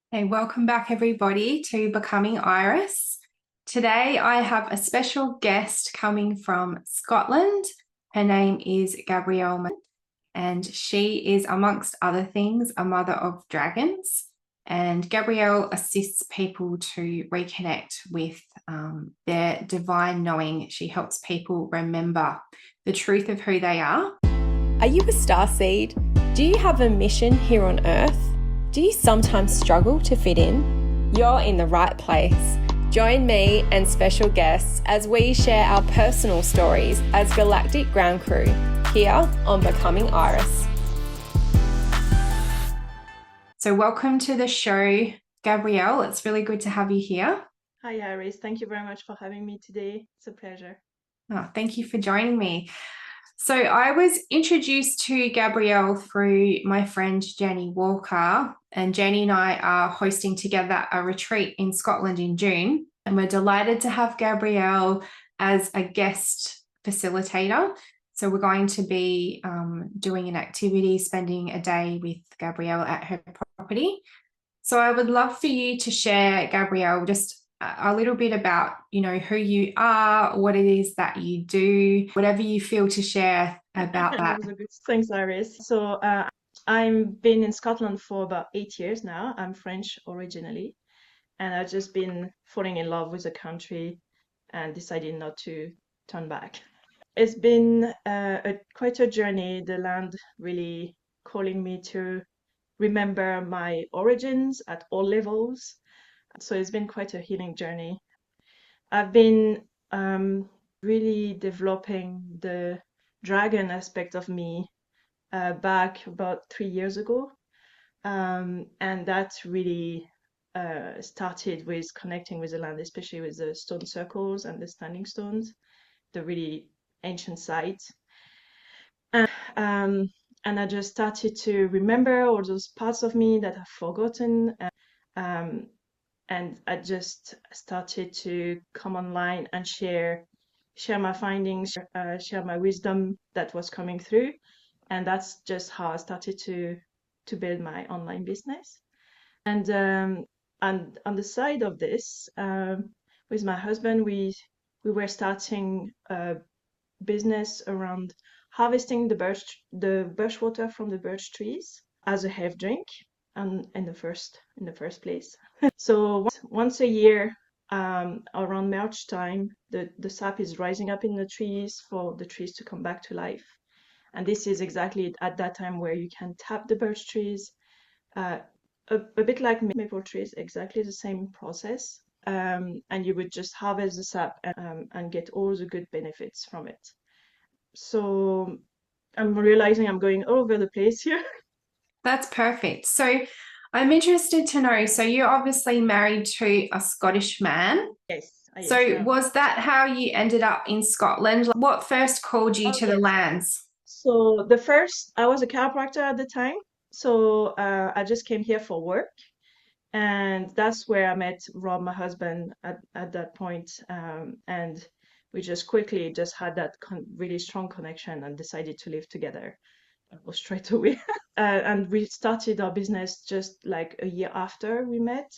Hey, welcome back everybody to Becoming Iris. Today I have a special guest coming from Scotland. Her name is Gabrielle McAllan, and she is, amongst other things, a mother of dragons. And Gabrielle assists people to reconnect with their divine knowing. She helps people remember the truth of who they are. Are you a starseed? Do you have a mission here on Earth? Do you sometimes struggle to fit in? You're in the right place. Join me and special guests as we share our personal stories as galactic ground crew here on Becoming Iris. So welcome to the show, Gabrielle. It's really good to have you here. Hi, Iris. Thank you very much for having me today. It's a pleasure. Oh, thank you for joining me. So I was introduced to Gabrielle through my friend Jenny Walker, and Jenny and I are hosting together a retreat in Scotland in June, and we're delighted to have Gabrielle as a guest facilitator. So we're going to be doing an activity, spending a day with Gabrielle at her property. So I would love for you to share, Gabrielle, just a little bit about, who you are, what it is that you do, whatever you feel to share about that. Thanks, Iris. So I've been in Scotland for about 8 years now. I'm French originally, and I've just been falling in love with the country and decided not to turn back. It's been quite a journey, the land really calling me to remember my origins at all levels. So it's been quite a healing journey. I've been really developing the dragon aspect of me back about 3 years ago. And that really started with connecting with the land, especially with the stone circles and the standing stones, the really ancient sites. And I just started to remember all those parts of me that I've forgotten. And I just started to come online and share my findings, share my wisdom that was coming through. And that's just how I started to build my online business. And on the side of this, with my husband, we were starting a business around harvesting the birch water from the birch trees as a health drink, and in the first place. So once a year, around March time, the sap is rising up in the trees for the trees to come back to life. And this is exactly at that time where you can tap the birch trees, a bit like maple trees, exactly the same process. And you would just harvest the sap and get all the good benefits from it. So I'm realizing I'm going all over the place here. That's perfect. So I'm interested to know, so you're obviously married to a Scottish man. Yes. So was that how you ended up in Scotland? What first called you to the lands? So I was a chiropractor at the time. So I just came here for work. And that's where I met Rob, my husband, at that point. And we just quickly just had that really strong connection and decided to live together straight away. And we started our business just like a year after we met.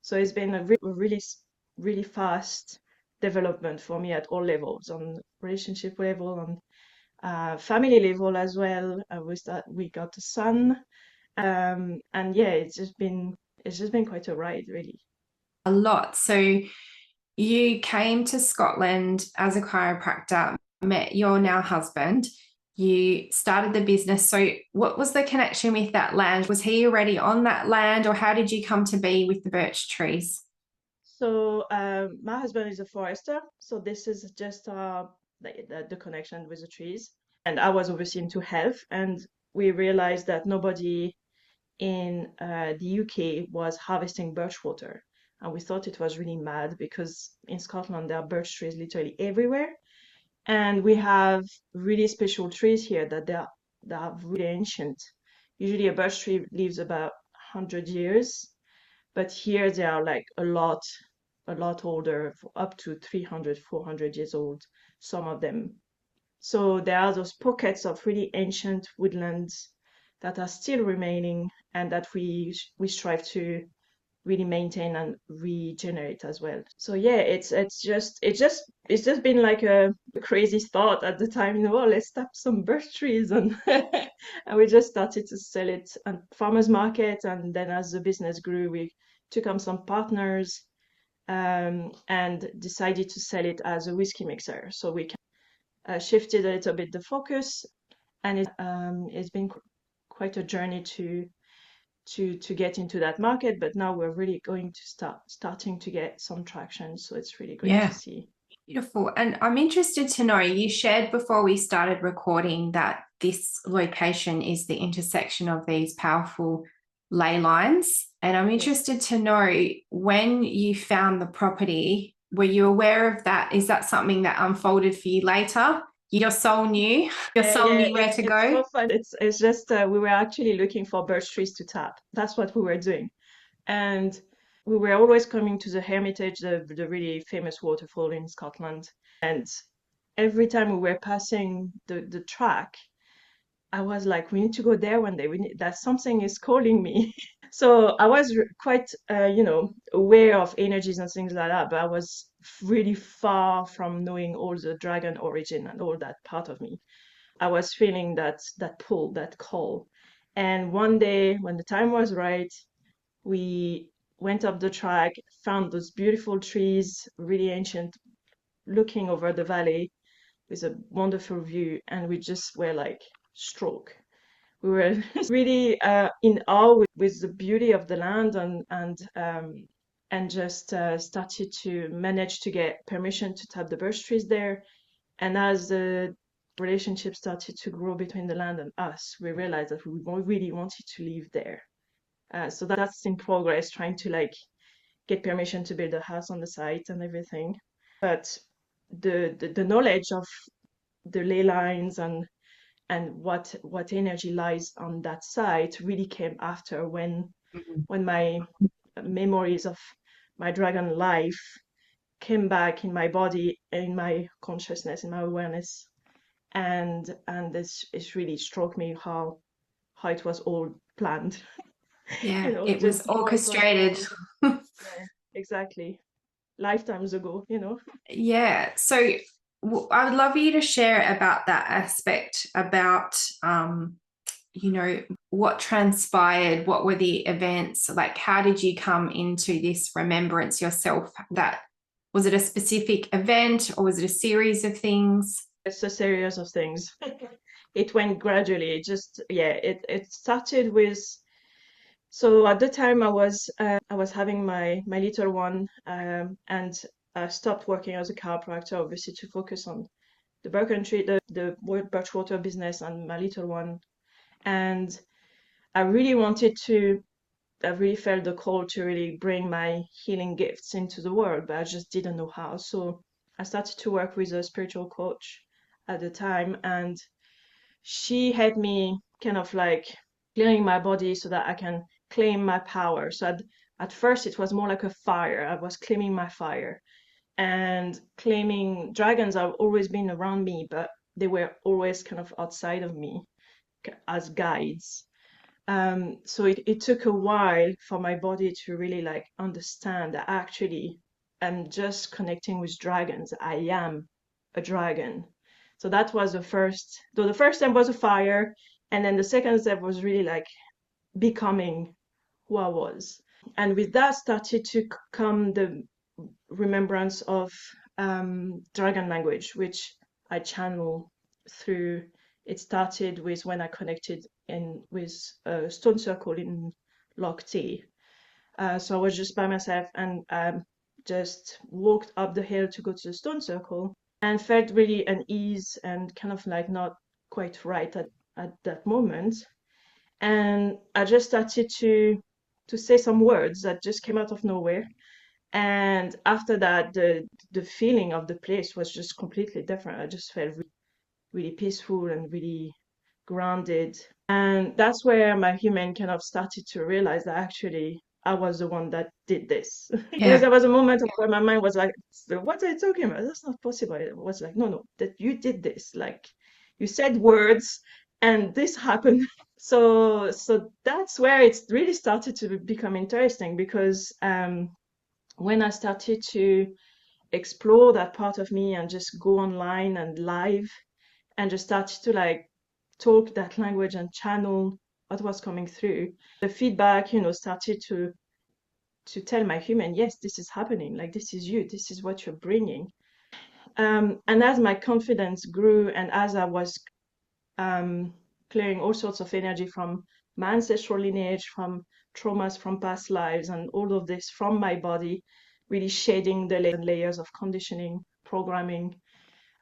So it's been a really, really fast development for me at all levels, on relationship level, on family level as well. We got a son, and yeah, it's just been quite a ride, really. A lot. So you came to Scotland as a chiropractor, met your now husband. You started the business. So what was the connection with that land? Was he already on that land, or how did you come to be with the birch trees? So my husband is a forester, so this is just the connection with the trees. And I was obviously into health, and we realized that nobody in the UK was harvesting birch water. And we thought it was really mad because in Scotland there are birch trees literally everywhere. And we have really special trees here that are really ancient. Usually a birch tree lives about 100 years, but here they are like a lot older, up to 300, 400 years old, some of them. So there are those pockets of really ancient woodlands that are still remaining and that we strive to really maintain and regenerate as well. So yeah, it's just been like a crazy thought at the time, let's tap some birch trees and and we just started to sell it at farmers market, and then as the business grew, we took on some partners and decided to sell it as a whiskey mixer. So we shifted a little bit the focus, and it's been quite a journey to get into that market, but now we're really going to starting to get some traction. So it's really great to see. Beautiful. And I'm interested to know, you shared before we started recording that this location is the intersection of these powerful ley lines. And I'm interested to know, when you found the property, were you aware of that? Is that something that unfolded for you later? Your soul knew where to go? So fun. It's just we were actually looking for birch trees to tap. That's what we were doing. And we were always coming to the Hermitage, the really famous waterfall in Scotland. And every time we were passing the track, I was like, we need to go there one day. That something is calling me. So I was quite, aware of energies and things like that, but I was really far from knowing all the dragon origin and all that part of me. I was feeling that pull, that call. And one day, when the time was right, we went up the track, found those beautiful trees, really ancient, looking over the valley with a wonderful view, and we just were like struck. We were really in awe with the beauty of the land, and just started to manage to get permission to tap the birch trees there. And as the relationship started to grow between the land and us, we realized that we really wanted to live there. So that's in progress, trying to get permission to build a house on the site and everything. But the knowledge of the ley lines and what energy lies on that site really came after, when my memories of my dragon life came back in my body, in my consciousness, in my awareness, and it's really struck me how it was all planned. Yeah, it was orchestrated. Yeah, exactly. Lifetimes ago, Yeah. So I would love you to share about that aspect, about, what transpired, what were the events, like how did you come into this remembrance yourself? Was it a specific event, or was it a series of things? It's a series of things. It went gradually. It started with, so at the time I was having my little one, and I stopped working as a chiropractor, obviously, to focus on the Birkentree, the birch water business, and my little one. And I really felt the call to really bring my healing gifts into the world, but I just didn't know how. So I started to work with a spiritual coach at the time, and she had me kind of clearing my body so that I can claim my power. So at first it was more like a fire. I was claiming my fire and claiming dragons. Have always been around me, but they were always kind of outside of me as guides. So it took a while for my body to really understand that actually I'm just connecting with dragons. I am a dragon. So that was the first step was a fire, and then the second step was really becoming who I was. And with that started to come the remembrance of dragon language, which I channel through. It started with when I connected with a stone circle in Loch Tay. So I was just by myself, and just walked up the hill to go to the stone circle, and felt really an ease and kind of not quite right at that moment. And I just started to say some words that just came out of nowhere. And after that, the feeling of the place was just completely different. I just felt really peaceful and really grounded. And that's where my human kind of started to realize that actually I was the one that did this. Because there was a moment where my mind was like, what are you talking about? That's not possible. It was like, no, that you did this. You said words and this happened. So that's where it's really started to become interesting, because when I started to explore that part of me and just go online and live and just started to like talk that language and channel what was coming through, the feedback, started to tell my human, yes, this is happening, like this is you, this is what you're bringing. And as my confidence grew, and as I was clearing all sorts of energy from my ancestral lineage, from traumas from past lives, and all of this from my body, really shedding the layers of conditioning, programming,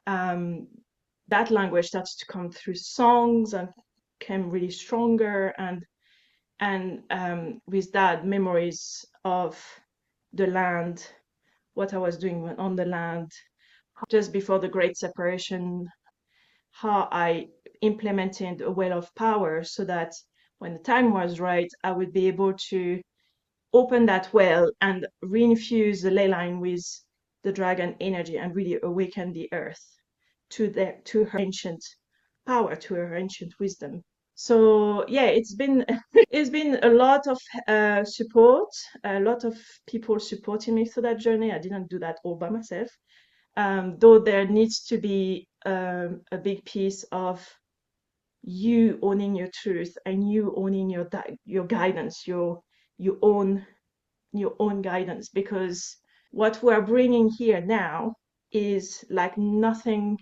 that language started to come through songs and came really stronger, and with that, memories of the land, what I was doing on the land just before the Great Separation, how I implemented a well of power so that when the time was right, I would be able to open that well and reinfuse the ley line with the dragon energy and really awaken the earth to her ancient power, to her ancient wisdom. So yeah, it's been it's been a lot of support, a lot of people supporting me through that journey. I didn't do that all by myself, though there needs to be a big piece of you owning your truth and you owning your guidance, your own guidance, because what we're bringing here now is like nothing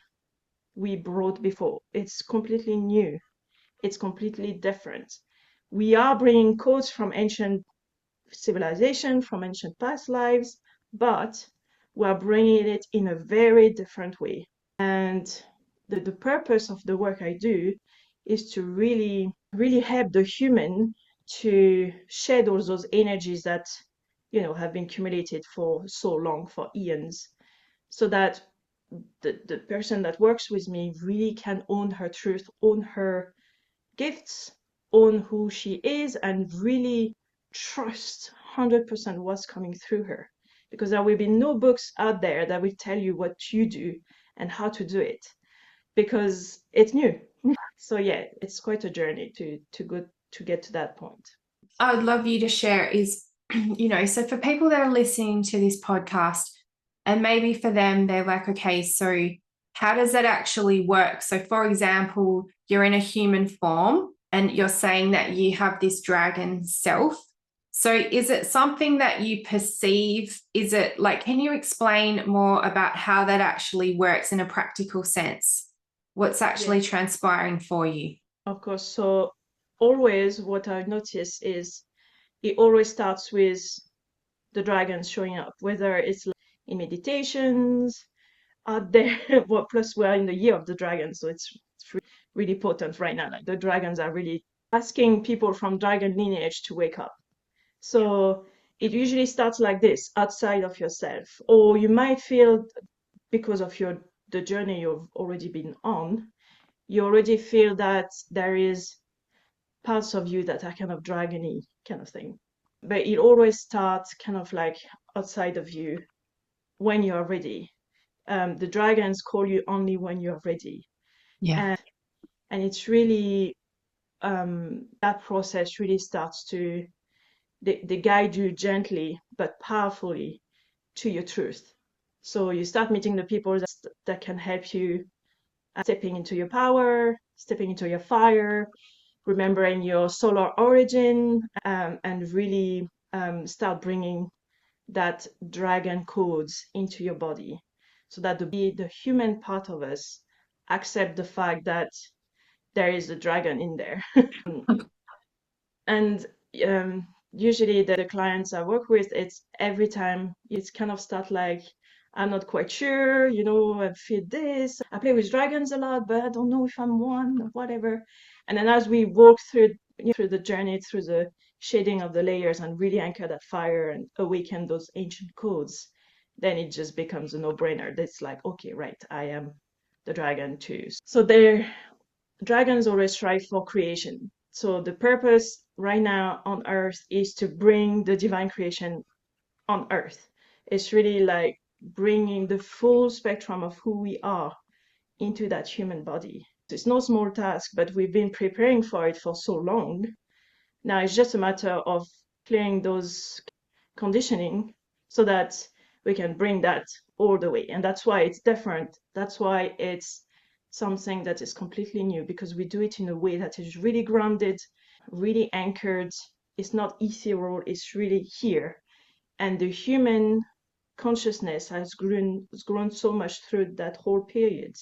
we brought before. It's completely new. It's completely different. We are bringing codes from ancient civilization, from ancient past lives, but we're bringing it in a very different way. And the purpose of the work I do is to really, really help the human to shed all those energies that, have been accumulated for so long, for eons, so that the person that works with me really can own her truth, own her gifts, own who she is, and really trust 100% what's coming through her. Because there will be no books out there that will tell you what you do and how to do it, because it's new. So yeah, it's quite a journey to get to that point. I would love you to share is, so for people that are listening to this podcast, and maybe for them, they're like, okay, so how does that actually work? So for example, you're in a human form and you're saying that you have this dragon self. So is it something that you perceive? Is it like, can you explain more about how that actually works in a practical sense? What's actually transpiring for you? Of course. So always what I notice is it always starts with the dragons showing up, whether it's like in meditations out there. Well, plus we're in the year of the dragon, so it's really potent right now. Like the dragons are really asking people from dragon lineage to wake up. So it usually starts like this, outside of yourself, or you might feel, because of the journey you've already been on, you already feel that there is parts of you that are kind of dragony kind of thing. But it always starts kind of like outside of you when you are ready. The dragons call you only when you're ready. Yeah. And it's really, that process really starts to, they guide you gently but powerfully to your truth. So you start meeting the people that can help you stepping into your power, stepping into your fire, remembering your solar origin, and really start bringing that dragon codes into your body, so that the human part of us accept the fact that there is a dragon in there. And usually the clients I work with, it's every time it's kind of start like, I'm not quite sure, I feel this. I play with dragons a lot, but I don't know if I'm one or whatever. And then as we walk through the journey, through the shading of the layers and really anchor that fire and awaken those ancient codes, then it just becomes a no-brainer. That's like, okay, right, I am the dragon too. So dragons always strive for creation. So the purpose right now on Earth is to bring the divine creation on Earth. It's really like bringing the full spectrum of who we are into that human body. It's no small task, but we've been preparing for it for so long. Now it's just a matter of clearing those conditioning so that we can bring that all the way. And that's why it's different. That's why it's something that is completely new, because we do it in a way that is really grounded, really anchored. It's not ethereal, it's really here. And the human consciousness has grown so much through that whole period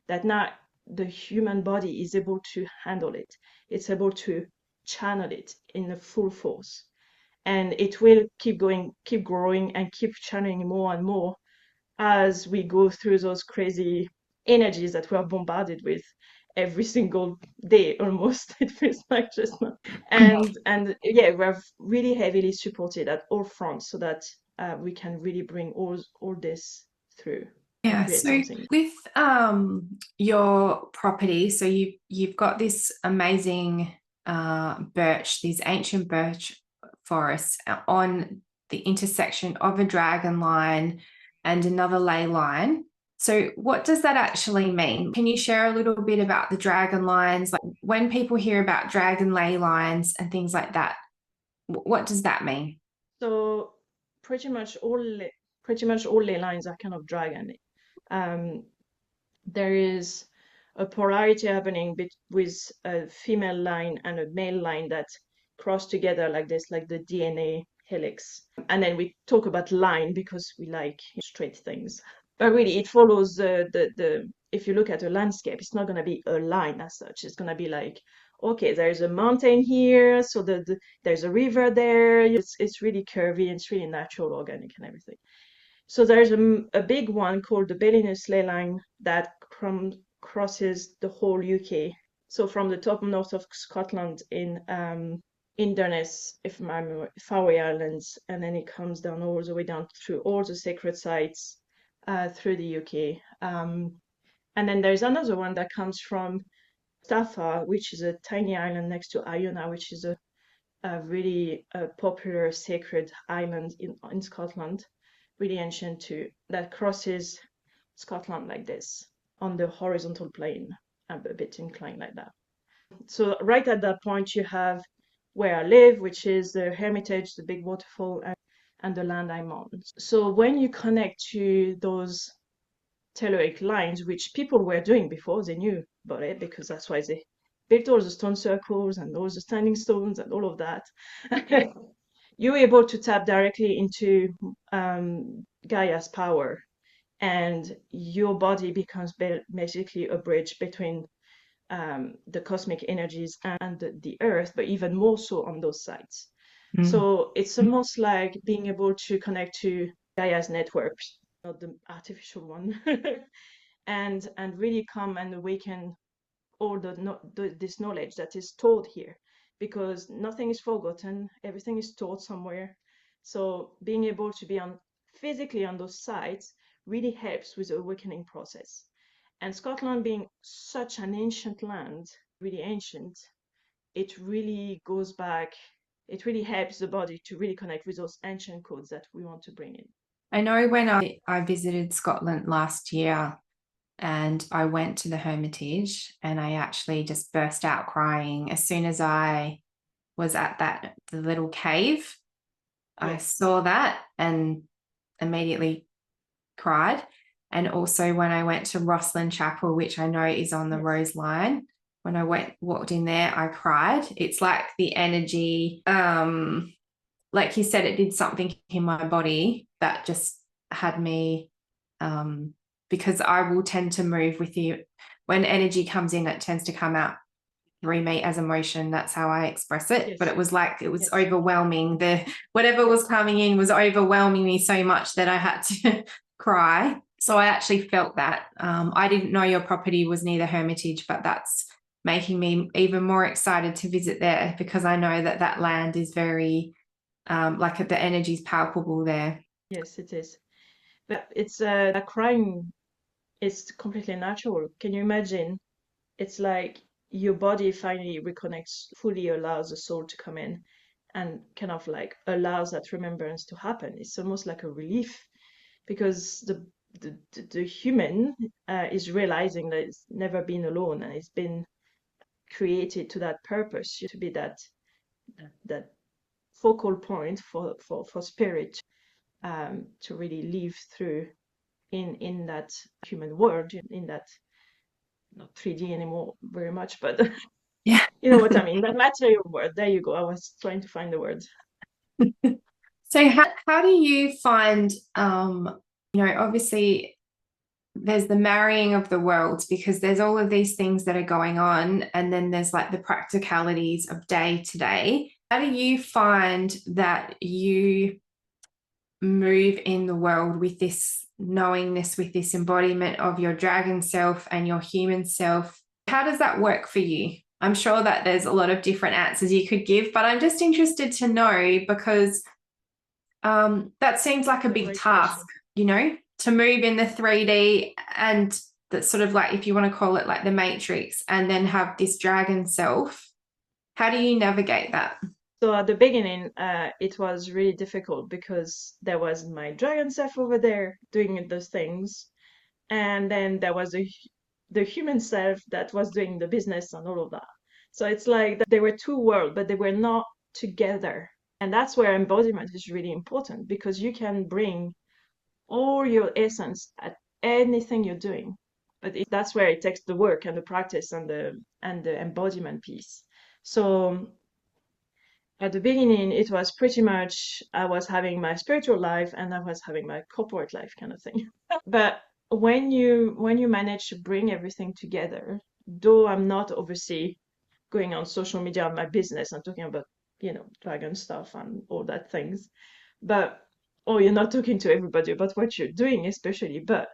that now the human body is able to handle it. It's able to channel it in a full force. And it will keep growing and keep channeling more and more as we go through those crazy energies that we're bombarded with every single day almost. It feels like just now. And yeah, we're really heavily supported at all fronts so that we can really bring all this through and Yeah, create so something. with your property, so you've got this amazing birch, these ancient birch forests on the intersection of a dragon line and another ley line. So what does that actually mean? Can you share a little bit about the dragon lines? Like when people hear about dragon ley lines and things like that, what does that mean? So pretty much all ley lines are kind of dragon. There is a polarity happening with a female line and a male line that cross together like this, like the DNA helix. And then we talk about line because we like straight things. But really, it follows the if you look at a landscape, it's not going to be a line as such. It's going to be like, okay, there's a mountain here, so there's a river there. It's really curvy, and it's really natural, organic, and everything. So there's a big one called the Bellinus ley line that crosses the whole UK. So from the top north of Scotland in Inverness, if my Faroe Islands, and then it comes down all the way down through all the sacred sites through the UK. And then there's another one that comes from Staffa, which is a tiny island next to Iona, which is a really popular sacred island in Scotland, really ancient too, that crosses Scotland like this on the horizontal plane, a bit inclined like that. So right at that point, you have where I live, which is the Hermitage, the big waterfall, and the land I'm on. So when you connect to those telluric lines, which people were doing before, they knew about it because that's why they built all the stone circles and all the standing stones and all of that. You're able to tap directly into Gaia's power, and your body becomes basically a bridge between the cosmic energies and the earth, but even more so on those sites. So it's almost like being able to connect to Gaia's networks, not the artificial one, and really come and awaken all this knowledge that is stored here, because nothing is forgotten, everything is stored somewhere. So being able to be physically on those sites really helps with the awakening process. And Scotland being such an ancient land, really ancient, it really goes back, it really helps the body to really connect with those ancient codes that we want to bring in. I know when I visited Scotland last year and I went to the Hermitage and I actually just burst out crying as soon as I was at the little cave. I saw that and immediately cried. And also when I went to Rosslyn Chapel, which I know is on the Rose Line, when I walked in there, I cried. It's like the energy, like you said, it did something in my body that just had me, because I will tend to move with you. When energy comes in, it tends to come out through me as emotion. That's how I express it. But it was like, it was overwhelming. Whatever was coming in was overwhelming me so much that I had to cry. So I actually felt that. I didn't know your property was near the Hermitage, but that's making me even more excited to visit there, because I know that land is very, like the energy is palpable there. Yes, it is. But it's that crying is completely natural. Can you imagine? It's like your body finally reconnects, fully allows the soul to come in and kind of like allows that remembrance to happen. It's almost like a relief, because the human is realizing that it's never been alone, and it's been created to that purpose, to be that focal point for spirit, to really live through in that human world, in that not 3D anymore very much, but Yeah. you know what I mean, that material world. There you go. I was trying to find the words. So how do you find, obviously there's the marrying of the worlds, because there's all of these things that are going on, and then there's like the practicalities of day to day. How do you find that you move in the world with this knowingness, with this embodiment of your dragon self and your human self? How does that work for you? I'm sure that there's a lot of different answers you could give, but I'm just interested to know, because that seems like a big Great task, to move in the 3D, and that's sort of like, if you want to call it like the matrix, and then have this dragon self. How do you navigate that? So at the beginning, it was really difficult because there was my dragon self over there doing those things, and then there was the human self that was doing the business and all of that. So it's like there were two worlds, but they were not together. And that's where embodiment is really important, because you can bring all your essence at anything you're doing. But that's where it takes the work and the practice and the embodiment piece. So at the beginning, it was pretty much I was having my spiritual life and I was having my corporate life kind of thing. But when you manage to bring everything together, though I'm not obviously going on social media on my business and talking about, dragon stuff and all that things, but you're not talking to everybody about what you're doing, especially, but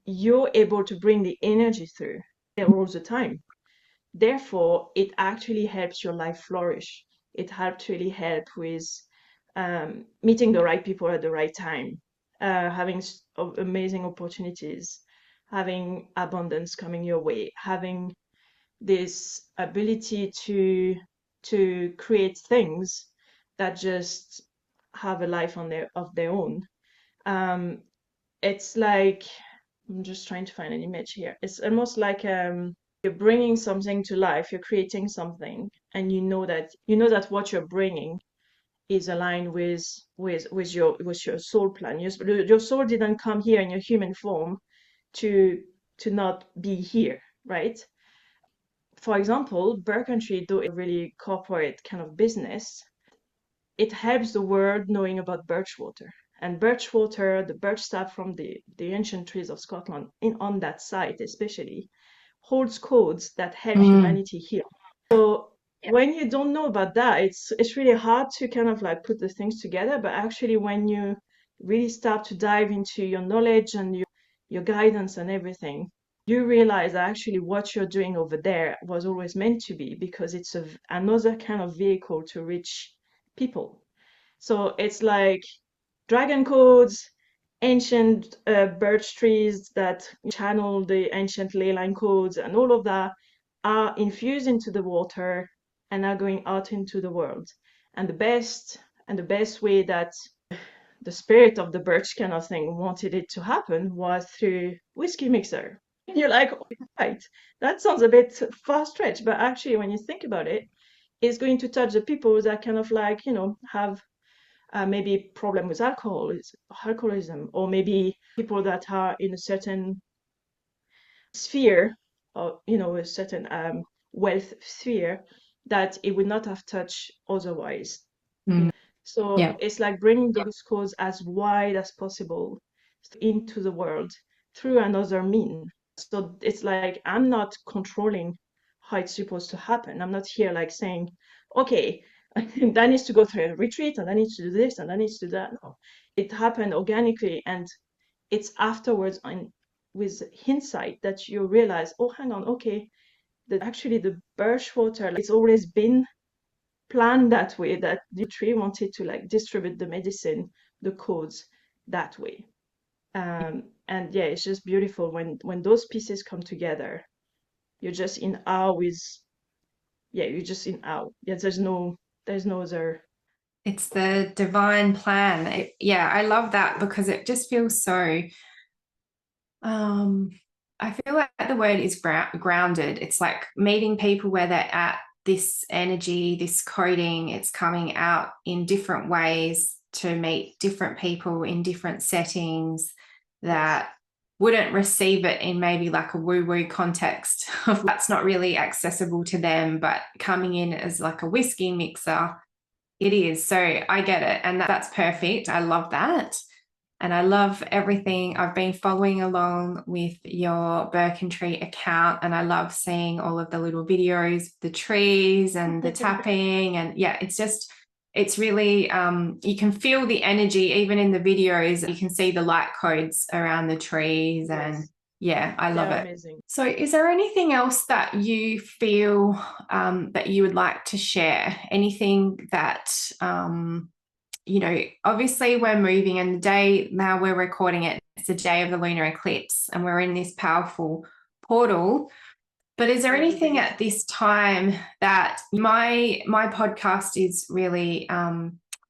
you're able to bring the energy through all the time. Therefore, it actually helps your life flourish. It helps really help with meeting the right people at the right time, having amazing opportunities, having abundance coming your way, having this ability to create things that just have a life of their own. It's like, I'm just trying to find an image here. It's almost like you're bringing something to life, you're creating something, and you know that what you're bringing is aligned with your soul plan. Your soul didn't come here in your human form to not be here, right? For example, Birkentree do a really corporate kind of business. It helps the world knowing about birch water. And birch water, the birch sap from the ancient trees of Scotland, on that site especially, holds codes that help humanity heal. So when you don't know about that, it's really hard to kind of like put the things together. But actually, when you really start to dive into your knowledge and your guidance and everything, you realize that actually what you're doing over there was always meant to be, because it's another kind of vehicle to reach people. So it's like dragon codes, ancient birch trees that channel the ancient ley line codes, and all of that are infused into the water and are going out into the world. And the best way that the spirit of the birch kind of thing wanted it to happen was through whiskey mixer. And you're like, oh, right, that sounds a bit far stretched, but actually when you think about it, it's going to touch the people that kind of like, have maybe problem with alcoholism, or maybe people that are in a certain sphere, or a certain wealth sphere that it would not have touched otherwise. So it's like bringing those codes as wide as possible into the world through another mean. So it's like I'm not controlling how it's supposed to happen. I'm not here like saying, okay, that needs to go through a retreat, and I need to do this, and I need to do that. No, it happened organically, and it's afterwards with hindsight that you realize, oh, hang on, okay, that actually the birch water, it's always been planned that way, that the tree wanted to like distribute the medicine, the codes that way. And yeah, it's just beautiful when those pieces come together. You're just in awe with, you're just in awe. Yeah, there's no other It's the divine plan. Yeah, I love that because it just feels so I feel like the word is grounded. It's like meeting people where they're at, this energy, this coding, it's coming out in different ways to meet different people in different settings that wouldn't receive it in maybe like a woo-woo context. That's not really accessible to them, but coming in as like a whiskey mixer, it is. So I get it. And that's perfect. I love that. And I love everything. I've been following along with your Birkentree account, and I love seeing all of the little videos, the trees and the tapping. And yeah, it's really, you can feel the energy even in the videos. You can see the light codes around the trees. And yeah, I love it. Amazing. So is there anything else that you feel that you would like to share? Anything that, obviously we're moving, and the day now we're recording it, it's the day of the lunar eclipse, and we're in this powerful portal. But is there anything at this time that my podcast is really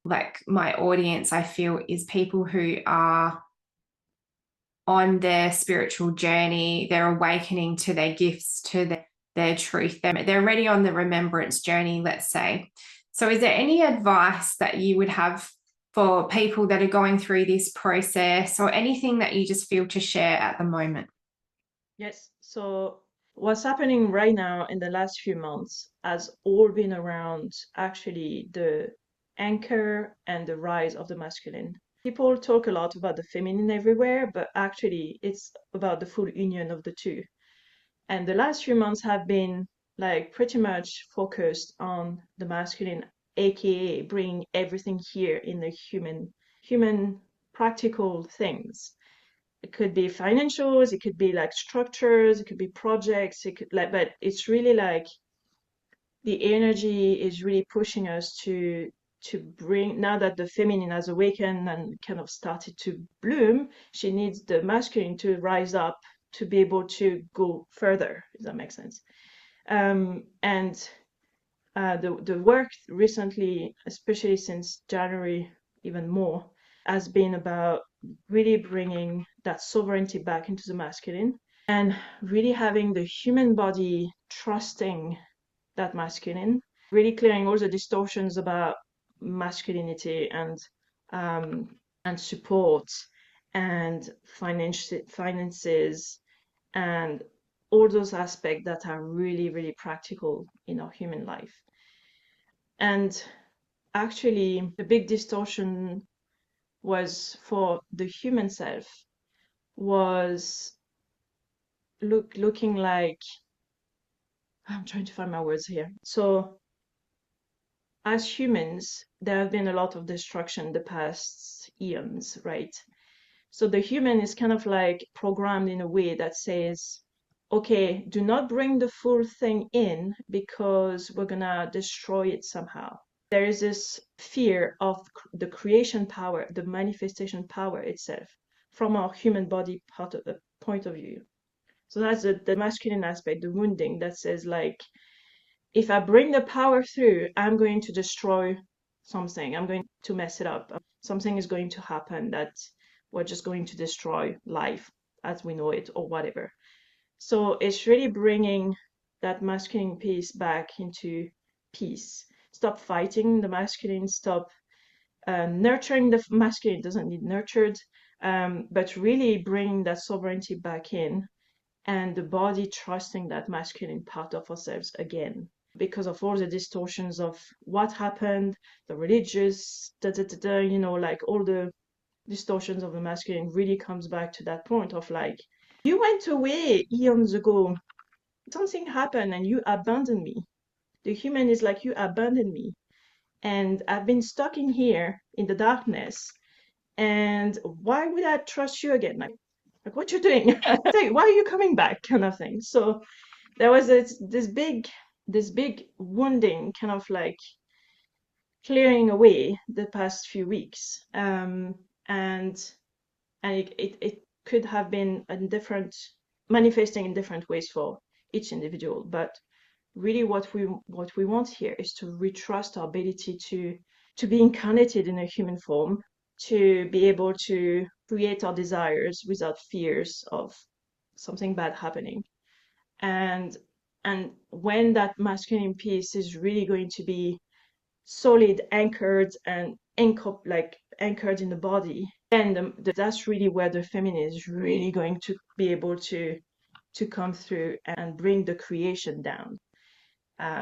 like my audience, I feel, is people who are on their spiritual journey, they're awakening to their gifts, to their truth, they're ready on the remembrance journey, let's say. So is there any advice that you would have for people that are going through this process, or anything that you just feel to share at the moment? Yes. So what's happening right now in the last few months has all been around actually the anchor and the rise of the masculine. People talk a lot about the feminine everywhere, but actually it's about the full union of the two. And the last few months have been like pretty much focused on the masculine, aka bringing everything here in the human practical things. It could be financials, it could be like structures, it could be projects, it could like, but it's really like the energy is really pushing us to bring, now that the feminine has awakened and kind of started to bloom, she needs the masculine to rise up to be able to go further, if that makes sense. And the work recently, especially since January, even more, has been about really bringing that sovereignty back into the masculine, and really having the human body trusting that masculine, really clearing all the distortions about masculinity and support and finances and all those aspects that are really, really practical in our human life. And actually, the big distortion was for the human self was looking like, I'm trying to find my words here. So as humans, there have been a lot of destruction the past eons, right? So the human is kind of like programmed in a way that says, okay, do not bring the full thing in because we're gonna destroy it somehow. There is this fear of the creation power, the manifestation power itself from our human body point of view. So that's the masculine aspect, the wounding that says like, if I bring the power through, I'm going to destroy something. I'm going to mess it up. Something is going to happen that we're just going to destroy life as we know it or whatever. So it's really bringing that masculine piece back into peace. Stop fighting the masculine, stop nurturing the masculine, it doesn't need nurtured, but really bringing that sovereignty back in, and the body trusting that masculine part of ourselves again, because of all the distortions of what happened, the religious, like all the distortions of the masculine really comes back to that point of like, you went away eons ago, something happened and you abandoned me. The human is like, you abandoned me and I've been stuck in here in the darkness, and why would I trust you again? Like what you're doing? Why are you coming back, kind of thing. So there was this big wounding kind of like clearing away the past few weeks, and it could have been manifesting in different ways for each individual, but really what we want here is to retrust our ability to to be incarnated in a human form, to be able to create our desires without fears of something bad happening. And when that masculine piece is really going to be solid, anchored, and anchored in the body, and that's really where the feminine is really going to be able to come through and bring the creation down.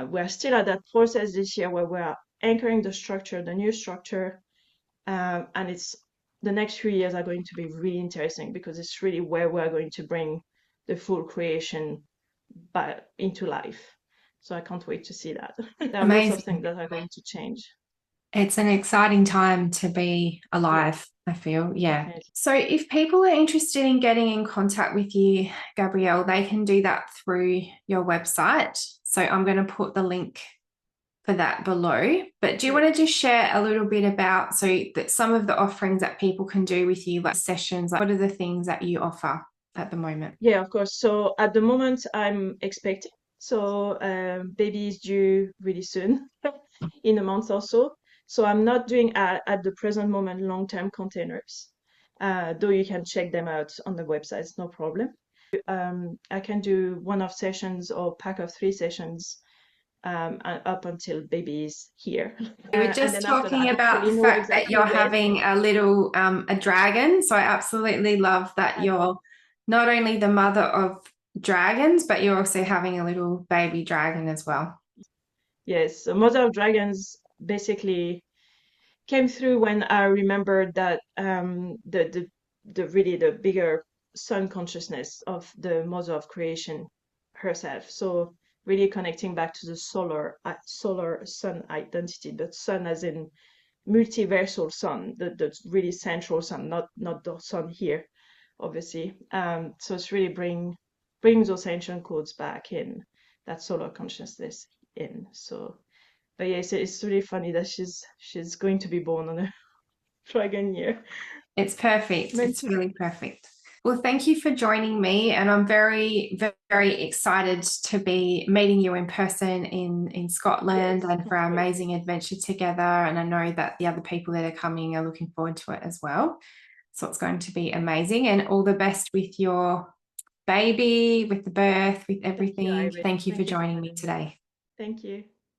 We're still at that process this year where we're anchoring the structure, the new structure, and it's the next few years are going to be really interesting because it's really where we're going to bring the full creation into life. So I can't wait to see that. There are lots of things that are going to change. It's an exciting time to be alive, I feel. Yeah. Definitely. So if people are interested in getting in contact with you, Gabrielle, they can do that through your website. So I'm going to put the link for that below. But do you want to just share a little bit about some of the offerings that people can do with you, like sessions, like what are the things that you offer at the moment? Yeah, of course. So at the moment I'm expecting. So baby is due really soon, in a month or so. So I'm not doing at the present moment long-term containers, though you can check them out on the website, it's no problem. I can do one-off sessions or pack of 3 sessions up until baby is here. We were just talking about the fact that you're having a little a dragon. So I absolutely love that you're not only the mother of dragons, but you're also having a little baby dragon as well. Yes, so Mother of Dragons basically came through when I remembered that the really the bigger sun consciousness of the Mother of Creation herself. So really connecting back to the solar sun identity, but sun as in multiversal sun, the really central sun, not the sun here, obviously. So it's really bring those ancient codes back in, that solar consciousness in. So, but yeah, it's really funny that she's going to be born on a dragon year. It's perfect. It's really perfect. Well, thank you for joining me, and I'm very, very excited to be meeting you in person in Scotland, and for our amazing adventure together. And I know that the other people that are coming are looking forward to it as well. So it's going to be amazing, and all the best with your baby, with the birth, with everything. Thank you for joining me today. Thank you.